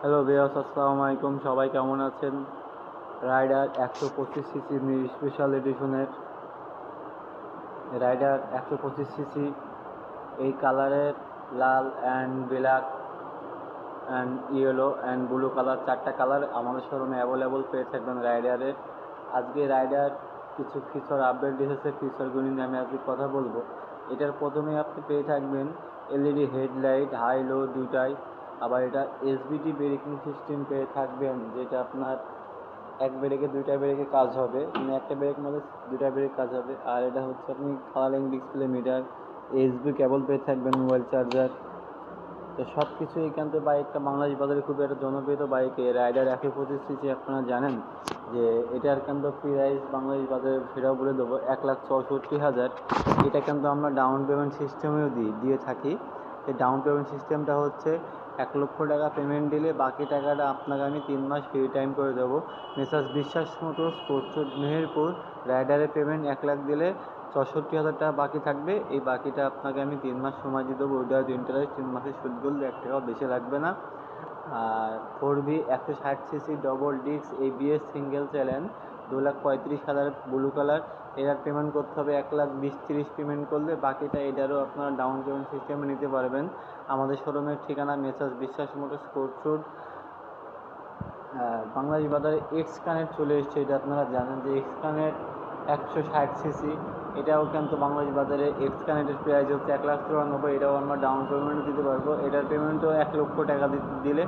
Hello viewers, আসসালামু আলাইকুম। সবাই কেমন আছেন? রাইডার 125 সিসি স্পেশাল এডিশনের রাইডার 125 সিসি এই কালারের লাল and black and yellow and blue colour, চারটা কালার আমাদের শোরুমে অ্যাভেলেবল পেয়ে থাকবেন রাইডারের। আজকে রাইডার কিছু ফিচার আপডেট এসেছে, ফিচারগুলি নিয়ে আমি আজকে কথা বলবো। এটার প্রথমে আপনি পেয়ে থাকবেন এলইডি হেডলাইট, হাই লো দুটাই। আবার এটা এসবিটি ব্রেকিং সিস্টেম পেয়ে থাকবেন, যেটা আপনার এক ব্রেকে দুইটা ব্রেকে কাজ হবে, মানে একটা ব্রেক মধ্যে দুইটা ব্রেক কাজ হবে। আর এটা হচ্ছে আপনি কালারিং ডিসপ্লে মিটার, এসবি কেবল পেয়ে থাকবেন, মোবাইল চার্জার। তো সব কিছু এখান বাইকটা বাংলাদেশ বাজারে খুবই একটা জনপ্রিয় বাইক রাইডার 125 সিসি। আপনারা জানেন যে এটার কিন্তু প্রাইস বাংলাদেশ বাজারে সেটাও বলে দেবো 1,64,000। এটা কিন্তু আমরা ডাউন পেমেন্ট সিস্টেমেও দিয়ে থাকি। এই ডাউন পেমেন্ট সিস্টেমটা হচ্ছে 1,00,000 টাকা পেমেন্ট দিলে বাকি টাকাটা আপনাকে আমি 3 মাস ফ্রি টাইম করে দেবো। মেসার্স বিশ্বাস মোটরস, কোটচুট, মেহেরপুর। রাইডারের পেমেন্ট 1,00,000 দিলে 64,000 টাকা বাকি থাকবে। এই বাকিটা আপনাকে আমি 3 মাস সময় দিয়ে দেবো। উইদাউট ইন্টারেস্ট 3 মাসের সুদ করলে 1 টাকাও বেশি লাগবে না। আর 4V 160 CC double disc ABS single channel 2,35,000 blue colour. এটার পেমেন্ট করতে হবে 1,20,30 পেমেন্ট করলে বাকিটা এটারও আপনারা ডাউন পেমেন্ট সিস্টেমে নিতে পারবেন। আমাদের শোরুমের ঠিকানা মেসার্স বিশ্বাস মোটরস, কোটচুট, বাংলাদেশ বাজারে এক্স কানেক্ট চলে এসছে। এটা আপনারা জানেন যে এক্স কানেক্ট 160 সিসি, এটাও কিন্তু বাংলাদেশ বাজারে এক্স কানেক্টের প্রাইস হচ্ছে 1,94,000। এটাও আমরা ডাউন পেমেন্ট দিতে পারবো। এটার পেমেন্টও 1,00,000 টাকা দিলে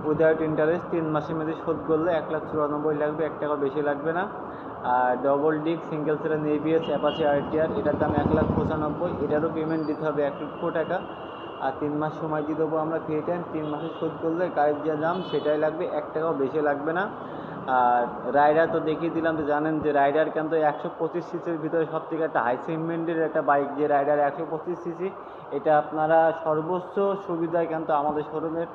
উইদাউট ইন্টারেস্ট 3 মাসের মধ্যে শোধ করলে 1,94,000 লাগবে, 1 টাকা বেশি লাগবে না। আর double disc single channel ABS Apache RTR, এটার দাম 1,95,000। এটারও পেমেন্ট দিতে হবে 1,00,000 টাকা। আর 3 মাস সময় দিয়ে দেবো আমরা ফ্রি টাইম। 3 মাসে শোধ করলে গাড়ির যে দাম সেটাই লাগবে, 1 টাকাও বেশি লাগবে না। আর রাইডার তো দেখিয়ে দিলাম, তো জানেন যে রাইডার কিন্তু 125 সিসির ভিতরে সব থেকে একটা হাই সেগমেন্টের একটা বাইক, যে রাইডার 125 সিসি। এটা আপনারা সর্বোচ্চ সুবিধায় কিন্তু আমাদের শোরুমের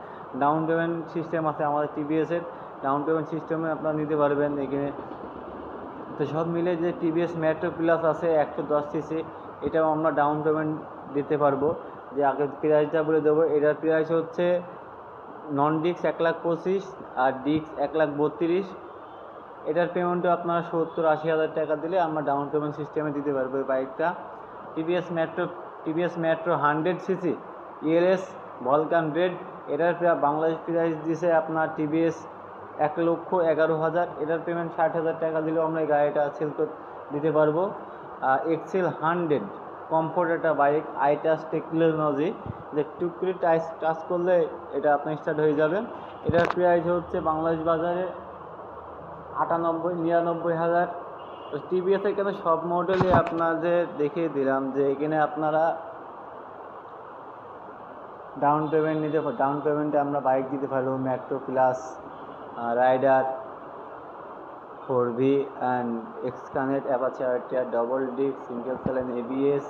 ডাউন পেমেন্ট সিস্টেম আছে, আমাদের TVS-এর ডাউন পেমেন্ট সিস্টেমে আপনারা নিতে পারবেন এখানে। তো সব মিলে যে TVS মেট্রো প্লাস আছে 110 সিসি, এটাও আমরা ডাউন পেমেন্ট দিতে পারবো। যে আগে প্রাইসটা বলে দেবো, এটার প্রাইস হচ্ছে নন ডিস্ক 1,25,000 আর ডিস্ক 1,32,000। এটার পেমেন্টও আপনারা 70-80 হাজার টাকা দিলে আমরা ডাউন পেমেন্ট সিস্টেমে দিতে পারবো এই বাইকটা। TVS metro 100 CC ELS Vulcan red, এটার বাংলাদেশ প্রাইস দিছে আপনার TVS 1,11,000। এটার পেমেন্ট 60,000 টাকা দিলেও আমরা এই গাড়িটা সেল দিতে পারবো। এক্সেল 100 কমফোর্ট একটা বাইক, আইটাচ টেকনোলজি, যে টুকরি টাচ করলে এটা আপনার স্টার্ট হয়ে যাবে। এটার প্রাইস হচ্ছে বাংলাদেশ বাজারে 98-99 হাজার। তো TVS-এর এখানে সব মডেলই আপনাদের দেখিয়ে দিলাম, যে এখানে আপনারা ডাউন পেমেন্টে আমরা বাইক দিতে পারবো metro plus, rider, 4V and x connect, Apache RTR, double disc, single channel ABS,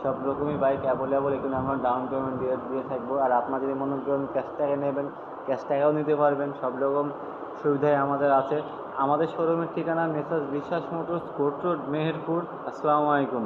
সব রকমই বাইক অ্যাভেলেবল এখানে আমরা ডাউন পেমেন্ট দিয়ে থাকবো। আর আপনার যদি মনে করেন ক্যাশ টাকা নেবেন, ক্যাশ টাকাও নিতে পারবেন। সব রকম সুবিধাই আমাদের আছে। আমাদের শোরুমের ঠিকানা মেসার্স বিশ্বাস মোটরস, কোট রোড, মেহেরপুর। আসসালামু আলাইকুম।